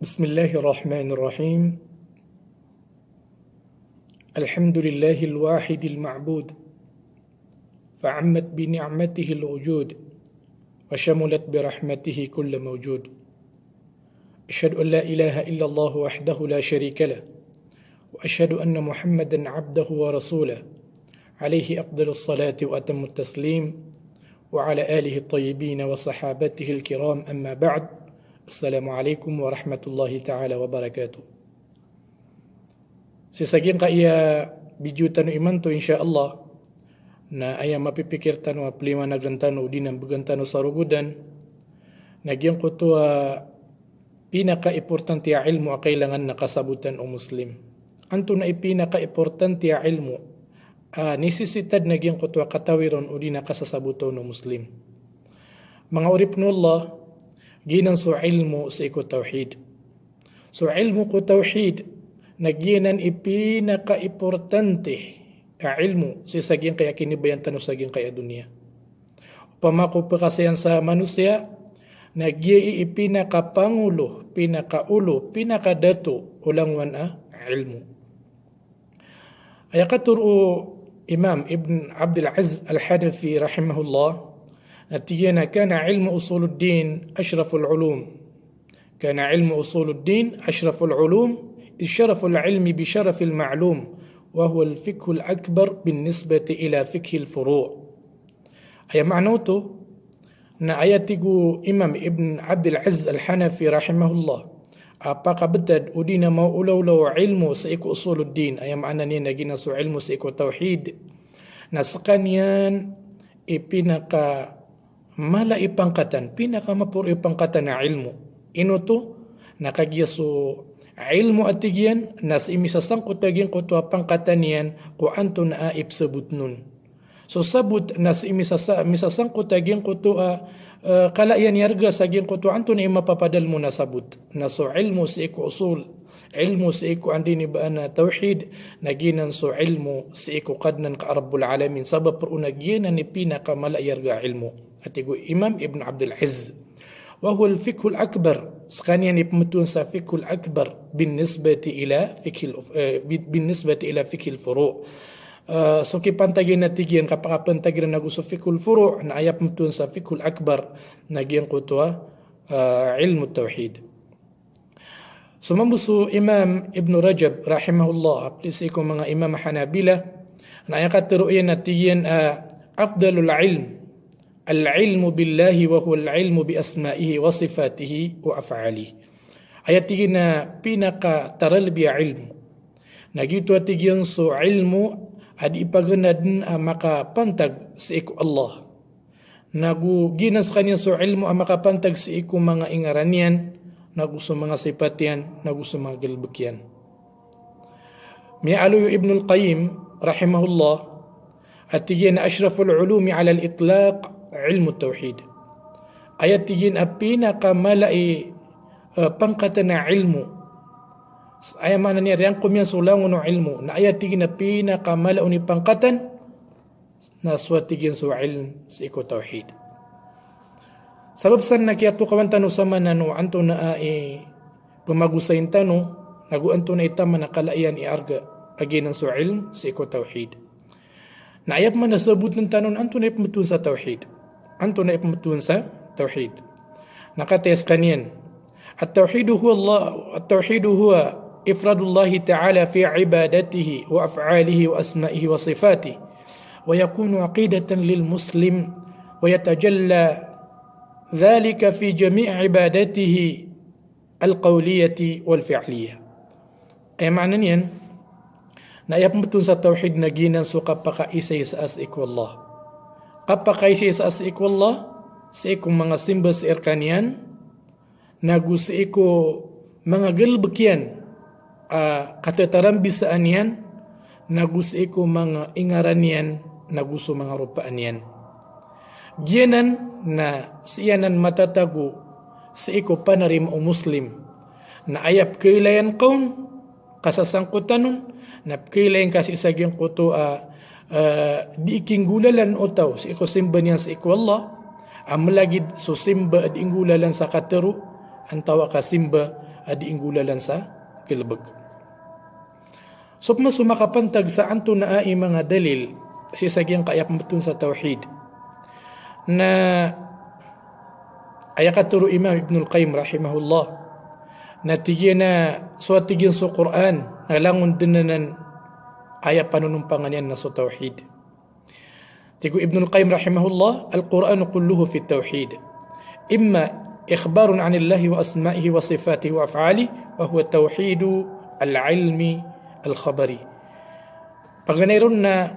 بسم الله الرحمن الرحيم. الحمد لله الواحد المعبود، فعمت بنعمته الوجود وشملت برحمته كل موجود. أشهد أن لا إله إلا الله وحده لا شريك له، وأشهد أن محمدا عبده ورسوله، عليه أفضل الصلاة وأتم التسليم، وعلى آله الطيبين وصحابته الكرام. أما بعد. Assalamualaikum warahmatullahi ta'ala wabarakatuh. Sisagin ka iya bijutan iman to insyaAllah na aya mapipikir tanu aplima naglantano di ng bagantano sa rugudan nagyang ko to pinaka-importante ya ilmu kailangan nakasabutan o Muslim. Anto na ipinaka-importante ya ilmu nisisitad nagyang ko to katawiron o di nakasasabutan o Muslim. Mga uripnullah, ginan so ilmu sa iko tawhid. So ilmu ko tawhid naginan ipinaka-importante ilmu sa saging kaya kinibayan tanu saging kaya dunia. Upama ko pakasiyan sa manusia nagi ipinaka-pangulo, pinaka-ulo, pinaka-dato ulangwan ilmu. Ayakaturo Imam Ibn Abdul Aziz Al-Hanafi rahimahullah نتيجة كان علم أصول الدين أشرف العلوم. كان علم أصول الدين أشرف العلوم، إذ شرف العلم بشرف المعلوم، وهو الفقه الأكبر بالنسبة إلى فقه الفروع. أي معنوته نا آياتيغو إمام ابن عبد العزيز الحنفي رحمه الله apakah betad udina mau ulau ilmu seiku usul الدين. أي معنى نينا جينا سو علم seiku tauhid na sakanian ipinaka mala ipangkatan, pinakamapuro ipangkatan na ilmu. Ino to, nakagyaso ilmu atigyan, nas imisasangkot agyan ko to pangkatan yan, ko anto na ipsabot nun. So sabot, nas imisasangkot agyan ko to kalayan yarga sa agyan ko to anto na imapapadal mo na sabot. Na so ilmu sa iku usul, ilmu sa iku andini ba na tawhid, naginan so ilmu sa iku kadnan ka Rabbul Alamin. Sabab pero naginan ni pinakamala yarga ilmu. Atigo Imam Ibn Abdul Aziz. وهو الفقه الأكبر. سكانيا يبمتون سا فقه الأكبر بالنسبة إلى فقه الفروع. So kipantagin natigyan kapag pantagin na gusto fiqh al-furu' na ayap mutun sa fiqh al-akbar nagyan ko to ilmu tawhid. Sumambuso Imam Ibn Rajab rahimahullah aplis ko mga Imam Hanabila na ayakatiruyan natigyan afdalul ilm al-ilmu billahi wa huwa al-ilmu bi asma'ihi wa sifatihi wa af'alihi. Ayatigin na pinaka taralbi ilmu. Nagito atigyan so ilmu ad ipaganad makapantag sa iku Allah. Ginas kanya so ilmu makapantag sa iku mga ingaranian, naguso mga sipatian, naguso mga galbukyan. Mi'aluyo Ibn al-Qayyim rahimahullah atigyan na ashraful ulumi ala al-itlaq ilmu tawhid. Ayat tigin a pinakamalai pangkatan na ilmu. Ay mana niya riyan kumyan sulangon ng ilmu. Na ayat tigin na pinakamalao ni pangkatan na swatigin su ilm sa iko tawhid. Sabab san nakiyato kawan tanu sama na no anto na pumagusayin tanu nagu anto na itama na kalaian iarga aginan su ilm sa iko tawhid. Na ayat man nasabot ng tanon anto na ipamutun sa tawhid. Anto na ipamutun sa tawhid. Nakates kanyan. التوحيد هو إفراد الله تعالى في عبادته وأفعاله وأسمائه وصفاته، ويكون عقيدة للمسلم ويتجلى ذلك في جميع عبادته القولية والفعلية. أي معنى na ipamutun sa tawhid na ginan so kapakaisay sa asik wallah. Kapakaisay sa asik wallah sa ikong mga simba sa irkanian nagu sa iko mga galbakyan katatarambisaan yan nagu sa iko mga ingaranian nagu sa mga rupaan yan. Giyanan na siyanan matatago sa iko panarim o Muslim na ayap kailayan kaun kasasangkutan na kailayan kasi sagyang kuto di ikinggulalan o tao sa iko simba niyan sa iko Allah malagid so simba at ingulalan sa katero ang tawa ka simba diinggulalan sa kilbag. So makapantag sa anto na ay mga dalil si sagyang kayapmatun sa tawhid na ayakaturo Imam Ibnul Qayyim rahimahullah na tigyan na tigyan sa Quran na langon dinanan aya panunumpangan yan na sa tawhid. Tigo Ibnul Qayyim rahimahullah, Al-Quran kulluhu fi tawhid. Imma ikhbarun anillahi wa asma'ihi wa sifatihi wa af'alihi wa huwa tawhidu al-ilmi al-khabari. Paganayron na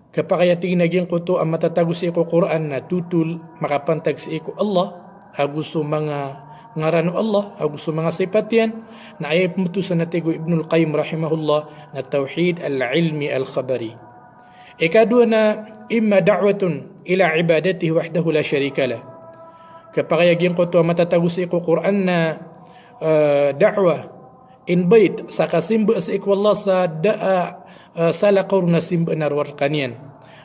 kapakayating naging kuto ang matatago sa iko Quran na tutul makapantag sa iko Allah, aguso mga ngarano Allah, aguso mga sifat yan, na ayay pumutusan na tigo Ibnul Qayyim rahimahullah na tawhid al-ilmi al-khabari. Ikadua na imma da'watun ila ibadatihi wahdahu la sharika lah. Kapakayagin ko to matatago sa iko Quran na da'wa invite sa kasimba sa iko Allah sa salaqor na simba narwar kanyan.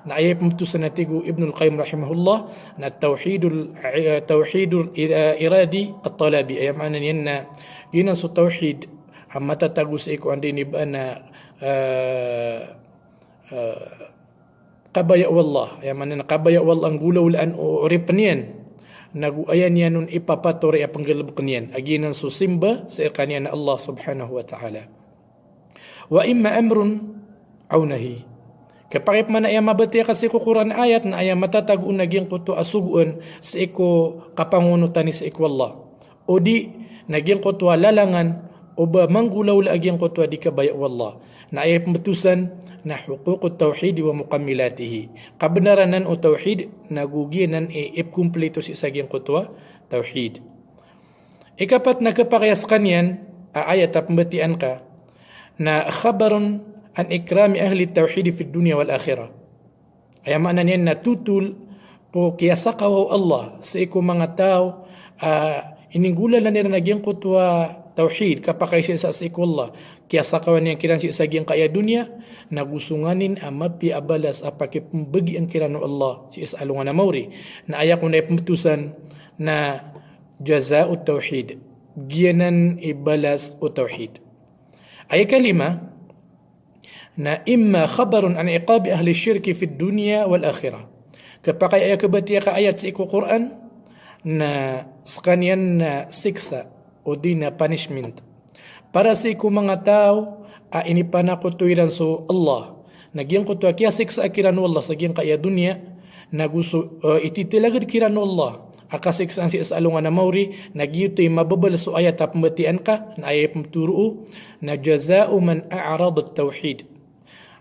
Na ayay pumutusan na tigo Ibnul Qayyim rahimahullah na tawhidul iradi at-talabi. Ay maanan yan na yun ang sa tawhid ang matatago sa iko ang diniba na kabaya wallah. Ay maanan na kabaya wallah ang gulawlaan o ripanian. Naguayan yan nun ipapatore apang galabok niyan. Aginan so simba sa kanyan na Allah subhanahu wa ta'ala. Wa imma amrun aw nahi. Kapag man ay mabati kasi ko Quran ayat na ay matatag-un naging kuto asuguan sa iko kapangunutan ni sa iko Allah. O di naging kuto lalangan o ba manggulaw laging kuto di kabaya wallah. Na ay pamatusan na huququt tauhid wa mukammilatihi. Kabenaran o tauhid naguginan ikumpleto si saging kuto tauhid. Ikapat na kapakayas kanyan ayat pambatian ka na khabarun an ikrami ahli tauhid fi dunya wal akhirah. Ay maanan yan na tutul po kiyasakaw Allah sa iko mga tao ininggulan na nila naging kutwa tauhid kapakay siya sa iko Allah. Kiyasakaw niya kiran siya sa giyang kaya dunya nagusunganin amapi abalas apakipumbagi ang kirano Allah si isalungan na mauri na ayak mo na iputusan na jaza'ut tauhid giyanan ibalas o tauhid. Ay kalima na imma khabarun an iqabi ahli syirki fi dunya wal akhirah. Kapag ay kabatiya ka ayat sa iko Quran na sakanian na siksa o di na punishment para sa iko mga tao inipanakutuiran so Allah nagyang kutuwa kaya siksa akiran Allah sa giyang kaya dunya naguso ititilagad kiran Allah akasiksa ang si asalungan na mauri nagyutoy mababal so ayat apambatian ka na ayat pamturo na jaza'u man a'rad at-tauhid.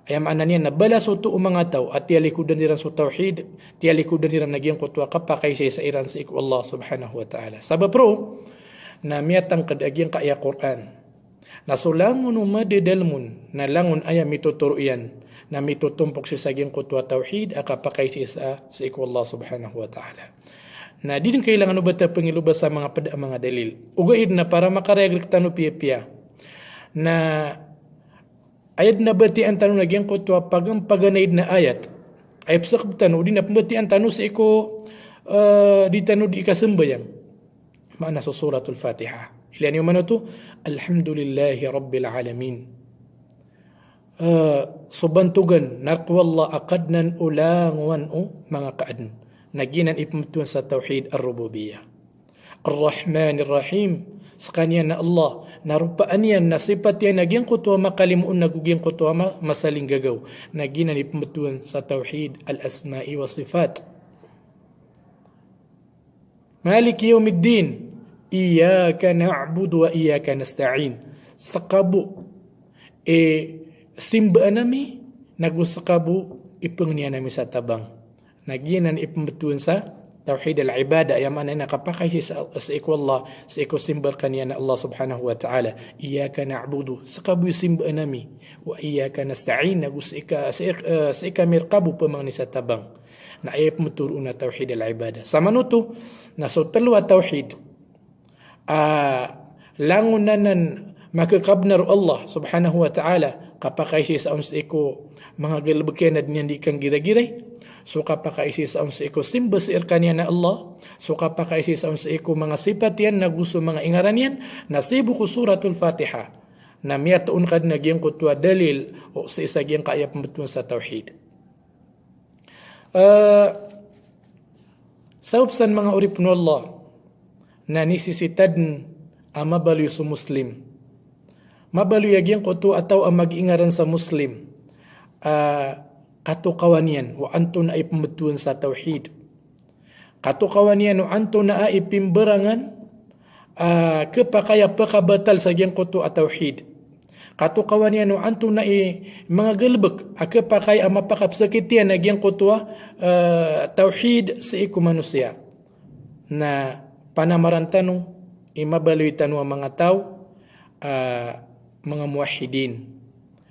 Ayam anan yan na balas ito mga tao at tiyalikudan nila sa tawhid, tiyalikudan nila nagyang kutwa kapakay siya sa iran sa iku Allah subhanahu wa ta'ala. Sabab pro, na miyatang kadagyang kaya Quran, na sulangon umadidalmun, na langon aya mituturo yan, na mitutumpok siya sa gyang kutwa tawhid, akapakay siya sa iku Allah subhanahu wa ta'ala. Na di din kailangan ubata pangilubas sa mga dalil. Ugaid na para makareglik tano piya-piya, na ayat na batian tanong nagyang kutwa pagang paganaid na ayat ay psak tanong di na pambatian tanong sa iko di tanong di ikasambayang maana sa suratul Fatiha ilan yung mano to alhamdulillahi rabbil alamin subantugan narkwalla akadnan ulangwan o mga kaadan naginan ipamtuan sa tawhid ar-rububiyah ar-rahman ar-rahim sa kanya na Allah, narupaan yan na sipat yan naging kutwa makalimuon naguging kutwa masaling gagaw na ginanipmutuan sa tawhid al-asma'i wa sifat. Malik yawmiddin, iyaka na'budu wa iyaka nasta'in. Sakabu, simba nami, nagusakabu, ipangniya nami sa tabang. Naginan ipmutuan sa tauhid al-ibadah yang mana nakapakay siya sa iko Allah sa iko simbar kaniya na Allah subhanahu wa ta'ala iyaka na'budu sakabu simba nami wa iyaka nasta'in nagu sa ika mirkabu pamang ni sa tabang na ayap muturo na tauhid al-ibadah sama nuto na so talwa tauhid langunanan makakabnar Allah subhanahu wa ta'ala kapakay siya sa iko mga galbakian na di kang gira-giray suka pakai isaon sa iko simba sa irkanian na Allah, suka pakai isaon sa iko mga sifat yan na gusto mga ingaran yan, nasibu ko suratul Fatiha na miyataon kad nagyang kutwa dalil o sa isagyang kaya pamatuan sa tauhid. Saubsan mga urip no Allah na nisisitad ang mabaloy sa Muslim. Mabaloy yagyang kuto ataw ang mag-ingaran sa Muslim. Katukawan yan o anto na ay pamatuan sa tauhid. Katukawan yan o anto na ay pimberangan kapakaya pakabatal sa gyang kuto at tauhid. Katukawan yan o anto na ay mga galbak kapakaya mapakapsakit yan na gyang kuto tauhid sa iku manusia. Na panamaran tanong imabaloy tanong ang mga tao mga muwahidin.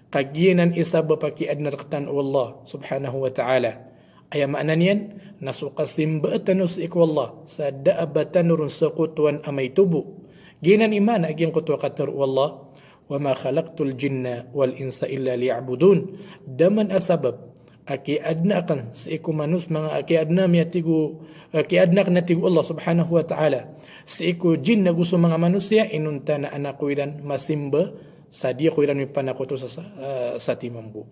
Kagiyanan isa bapakiad na raktan Allah subhanahu wa ta'ala. Ay maanan yan, nasukasim baatan sa iku Allah sa daabatan ron sa kutuan amay tubo. Ginan iman agyang kutwa katar Allah, wa ma khalaqtul jinna wal insa illa liya'budun. Daman asabab, akiad na kan sa iku manus, mga akiad na miyatigo, akiad na kanatigo Allah subhanahu wa ta'ala. Sa iku jin na gusto mga manusia, inunta na anak ko ilan masimba, sa dia ko ilan may panakoto sa timambu.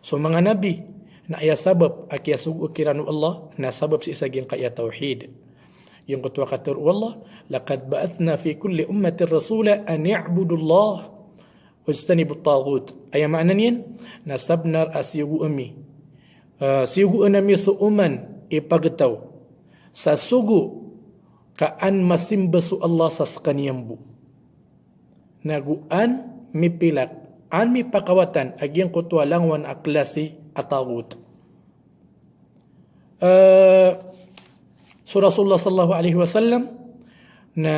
So mga nabi na aya sabab akiya sugu kiranu Allah na sabab si isagyang kaya tauhid. Yung kutwa katur Allah, laqad ba'athna fi kulli ummatin rasula an ya'budu Allah wajtanibu at-taghut. Aya maanan yan na sabnar asyugu ami. Siyugu anami suuman ipagtaw sa sugu kaan masimba su Allah sa kaniyambu. Naguan mipilak an mipakawatan agyang kutwa langwan aklasi atagut. So Rasulullah sallallahu alaihi wasallam na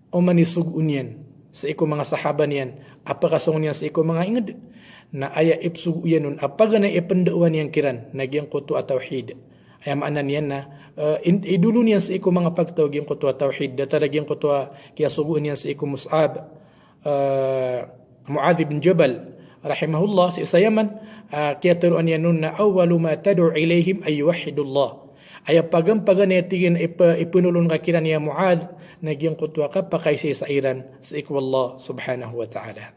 umanisugun yan sa iko mga sahaba niyan, apakasungon yan sa iko mga ingad na aya ipsugu yan nun apaga na ipandauan yan kiran nagyang kutwa tauhid. Ay maanan yan na idulun yan sa iko mga pagtawag yung kutwa tauhid. Datarag yung kutwa kaya suguan yan sa iko Mus'ab Mu'adh bin Jabal rahimahullah sa isa yaman kaya turuan yan nun na awalu ma tad'u ilayhim ay yuwahidullah. Ay pagampagan natin ipinulun ka kiran niya Mu'adh nagyang kutwa ka pakay sa iran sa iko Allah subhanahu wa ta'ala.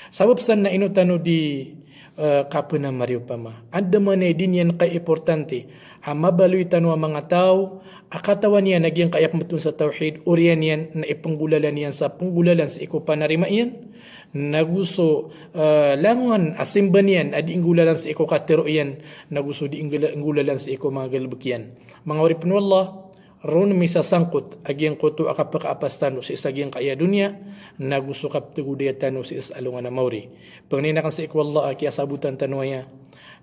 Sabab san na inutano di kapuna Mario Pama. Anda man din yan kay importante. Mabaloy tanong ang mga tao, akatawan niya nagyang kayak matun sa tauhid, uriyan yan na ipanggulalan yan sa panggulalan sa iko panarima yan. Naguso languan asimban yan, adi inggulalan sa iko katero yan, naguso di inggulalan sa iko mga galbukyan. Mga waripin wallah, ron may sasangkot agyang kuto akapakaapastano sa isagyang kaya dunya na gusto kaptagudayatano sa isalungan na mauri. Pangninakan sa ikwallah kaya sabutan tanwaya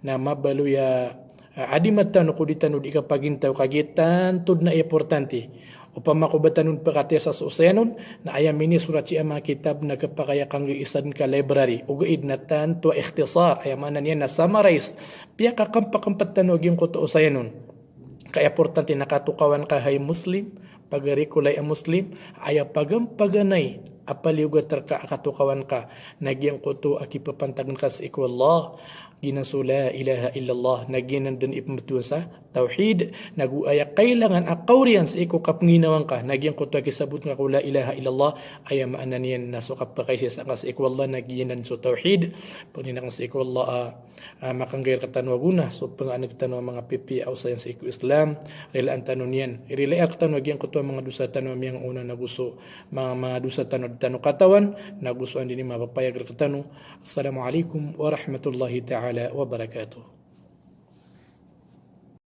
na mabaluya adimatano ko ditano di kapagintaw kagitan tud na importante upama ko batanon pakate sa oseanon na ayam ini surat si ama kitab na kapakaya kang isan ka library ugaid na tanto ikhtisar ayamanan yan na summarize piya kakampak tanog yung kuto oseanon. Kaya importante nakatukawan ka hay Muslim, pagarikulay ang Muslim, aya pagampaganay, apaliugat ka akatukawan ka, nagyang kuto akipapantagan ka sa iku Allah, ginaso la ilaha illallah, nagyan din ipamatuan sa tauhid, naguaya kailangan akawriyan sa iku kapnginawan ka, nagyang kuto akisabot nga ko la ilaha illallah, aya maanan yan nasukap pa kayo sa iku Allah, nagyan din sa tauhid, pagninang sa iku Allah, makanggayar katanwaguna, so panganag tanong mga pipi aw sa iku Islam, rilaan tanon yan, irilayak tanong yan kuto mga dusa tanong yang una naguso, mga dusa tanong katawan, nagustuhan din mapapayag katanong. Assalamualaikum warahmatullahi ta'ala wabarakatuh.